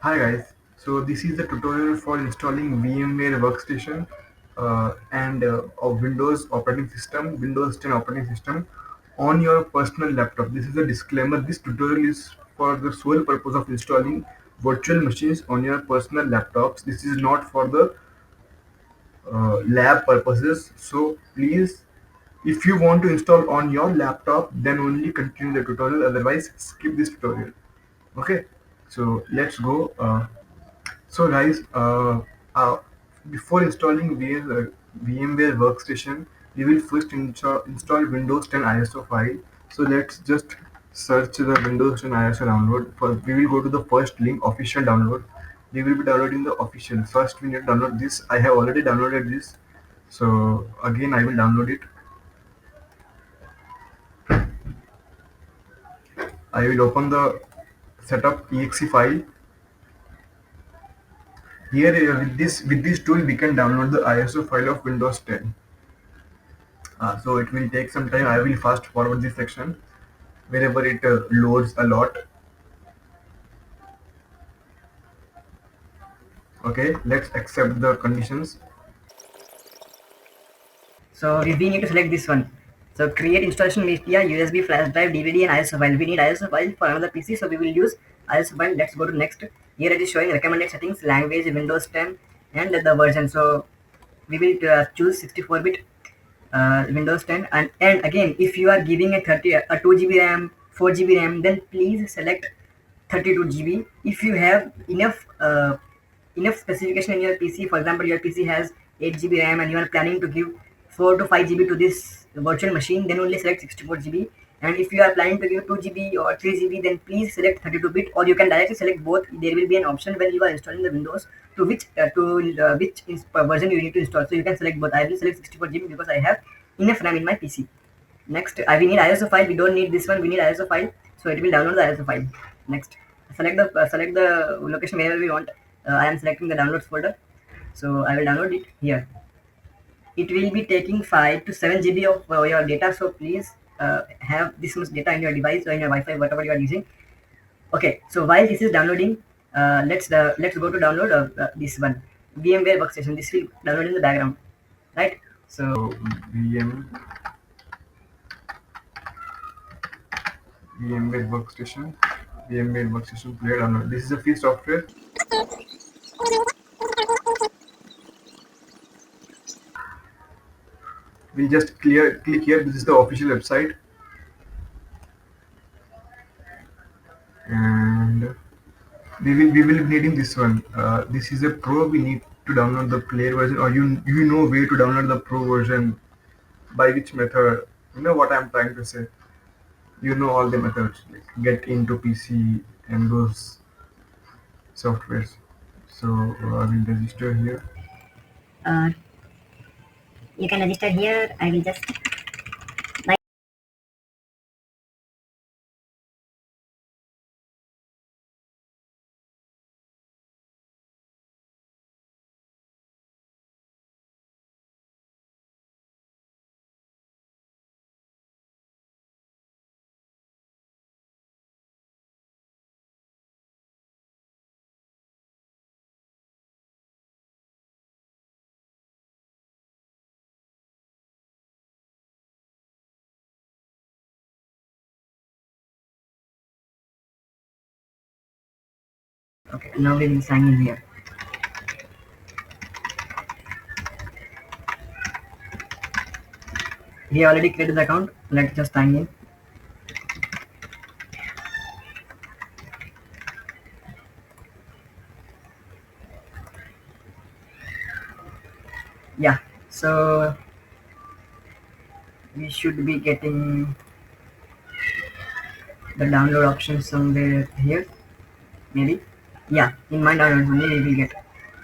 Hi guys, so this is the tutorial for installing VMware workstation and of Windows operating system, Windows 10 operating system on your personal laptop. This is a disclaimer. This tutorial is for the sole purpose of installing virtual machines on your personal laptops. This is not for the lab purposes. So please, if you want to install on your laptop, then only continue the tutorial. Otherwise, skip this tutorial. Okay, so let's go. So guys, before installing VMware Workstation, we will first install Windows 10 ISO file. So let's just search the Windows 10 ISO download. We will go to the first link, official download. We will be downloading the official. First, we need to download this. I have already downloaded this. So again, I will download it. I will open the setup exe file. Here, with this tool, we can download the ISO file of Windows 10. So it will take some time. I will fast forward this section wherever it loads a lot. Okay, let's accept the conditions. So we need to select this one. So create installation media, USB flash drive, DVD and ISO file. We need ISO file for another PC, so we will use ISO file. Let's go to next. Here it is showing recommended settings, language, Windows 10 and the version. So we will choose 64-bit Windows 10 and again if you are giving a 2 GB RAM, 4 GB RAM, then please select 32 GB. If you have enough specification in your PC, for example your PC has 8 GB RAM and you are planning to give 4 to 5 GB to this virtual machine, then only select 64 GB. And if you are planning to give 2 GB or 3 GB, then please select 32-bit, or you can directly select both. There will be an option when you are installing the Windows to which version you need to install. So you can select both. I will select 64 GB because I have enough RAM in my PC. Next, we need ISO file. We don't need this one. We need ISO file, so it will download the ISO file. Next, select the location wherever we want. I am selecting the downloads folder, so I will download it here. It will be taking 5 to 7 GB of your data, so please have this much data in your device or in your Wi-Fi, whatever you are using. Okay, so while this is downloading, let's go to download this one, VMware workstation. This will download in the background, right? So So VMware Workstation, VMware Workstation Player download. This is a free software. We'll just click here. This is the official website, and we will be needing this one. This is a pro. We need to download the player version, or you know where to download the pro version, by which method. You know what I'm trying to say. You know all the methods, like get into PC and those softwares. So I will register here. uh, you can register here. I will just okay. Now we will sign in here. We already created the account. Let's just sign in. Yeah. So we should be getting the download option somewhere here, maybe. Yeah, in my downloads only we will get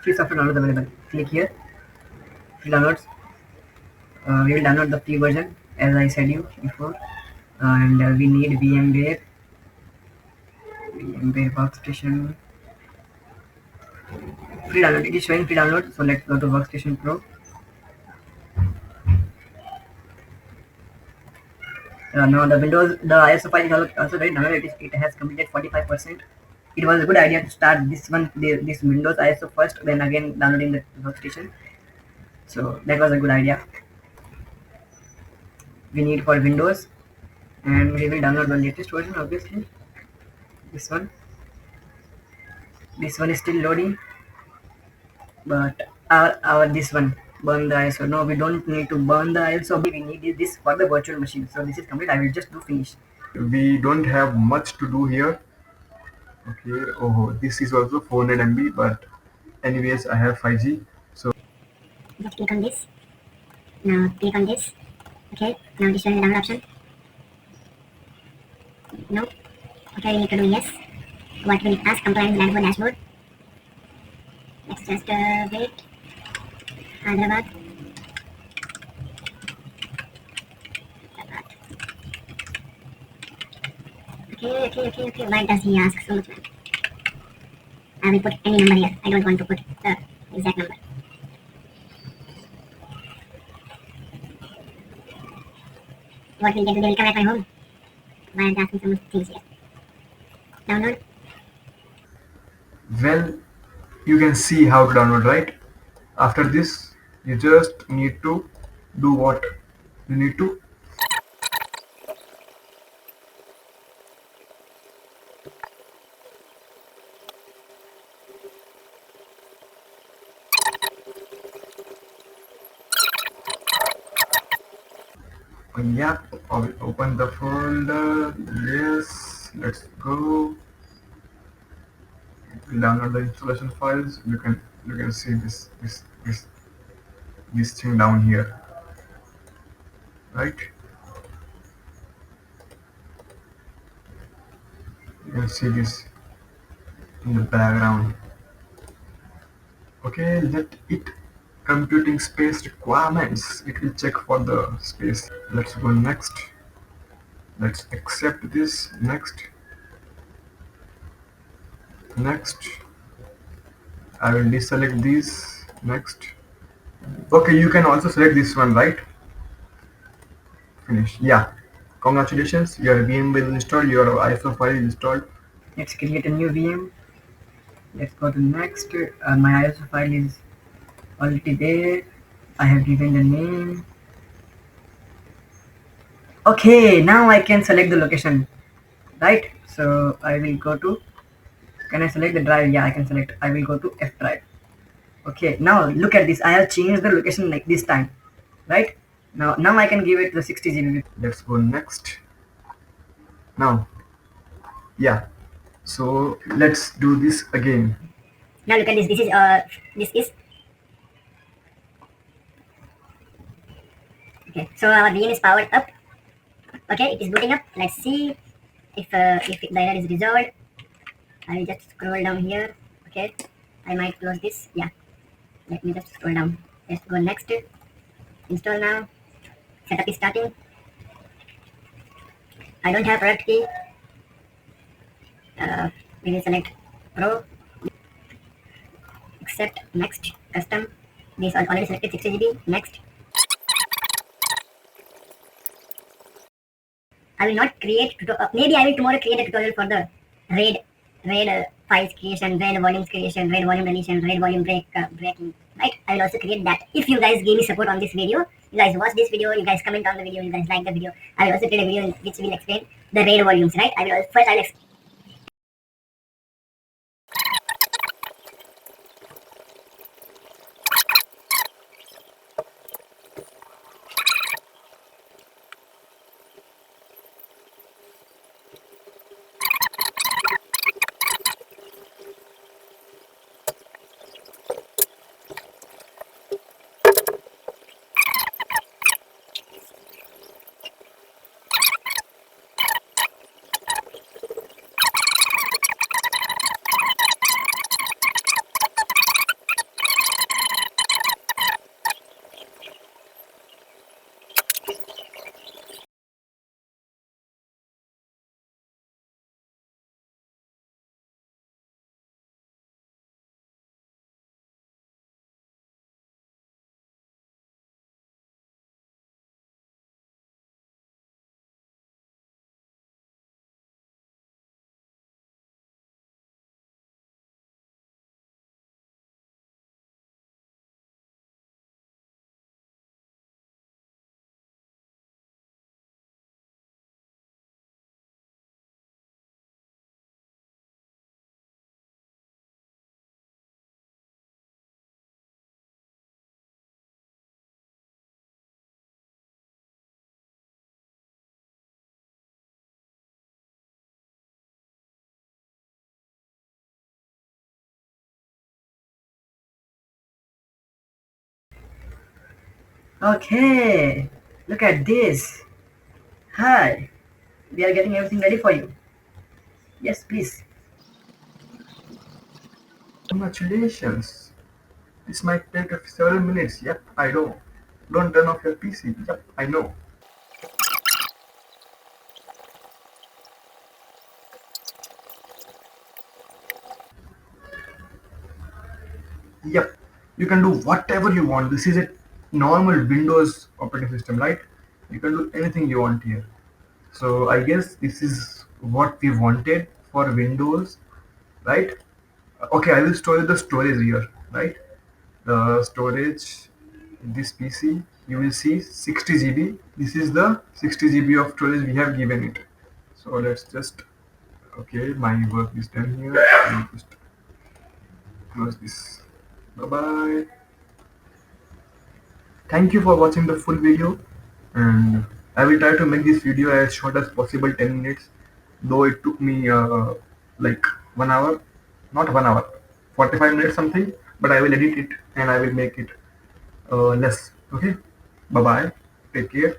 free software downloads available. Click here, free downloads. We will download the free version as I said you before, and we need VMware workstation free download. It is showing free download, so let's go to workstation pro. Now the ISO file is also very downloaded. It has completed 45%. it was a good idea to start this one, this Windows ISO first, then again downloading the workstation. So that was a good idea. We need for Windows, and we will download the latest version. Obviously, this one. This one is still loading, but our this one burn the ISO. No, we don't need to burn the ISO. We need this for the virtual machine. So this is complete. I will just do finish. We don't have much to do here. Okay. Oh, this is also 400 MB, but anyways, I have 5G. So just click on this. Now click on this. Okay, now this is the download option. No. Okay, we need to do yes. What will it ask? Compliance land for dashboard. Let's just wait. Hyderabad. Okay. Why does he ask so much? I will put any number here. I don't want to put the exact number. What will they do? They will come at my home. Why are they asking so much things here? Download. well, you can see how to download, right? After this, you just need to do what? You need to yeah, open the folder. Yes, let's go. Download the installation files. You can see this thing down here, right? You can see this in the background. Okay, let it computing space requirements. It will check for the space. Let's go next. Let's accept this. Next. I will deselect these. Next. Okay, you can also select this one, right? Finish. Yeah. Congratulations, your VM is installed, your ISO file is installed. Let's create a new VM. Let's go to next. My ISO file is already there. I have given the name. Okay, now I can select the location, right? So I will go to, can I select the drive? Yeah, I can select. I will go to F drive. Okay, now look at this. I have changed the location like this time, right? Now I can give it the 60 GB. Let's go next. Now, yeah. So let's do this again. Now look at this. This is okay. So our VM is powered up. Okay, it is booting up. Let's see if the error is resolved. I will just scroll down here. Okay, I might close this. Yeah, let me just scroll down. Let's go next. Install now. Setup is starting. I don't have product key. We will select Pro. Accept. Next. Custom. This is already selected 60 GB. Next. I will not create. Maybe I will tomorrow create a tutorial for the RAID files creation, RAID volumes creation, RAID volume deletion, RAID volume breaking. Right? I will also create that. If you guys give me support on this video, you guys watch this video, you guys comment on the video, you guys like the video, I will also create a video which will explain the RAID volumes. Right? I will explain. Okay, look at this. Hi, we are getting everything ready for you. Yes, please. Congratulations. This might take several minutes. Yep, I know. Don't turn off your PC. Yep, I know. Yep, you can do whatever you want. This is a normal Windows operating system, right? You can do anything you want here. So I guess this is what we wanted for Windows, right? Okay, I will store the storage here, right? The storage, this PC, you will see 60 GB. This is the 60 GB of storage we have given it. So let's just, okay, my work is done here. I will just close this. Bye bye. Thank you for watching the full video, and I will try to make this video as short as possible, 10 minutes, though it took me like 1 hour, not 1 hour, 45 minutes something, but I will edit it and I will make it less. Okay, bye bye, take care.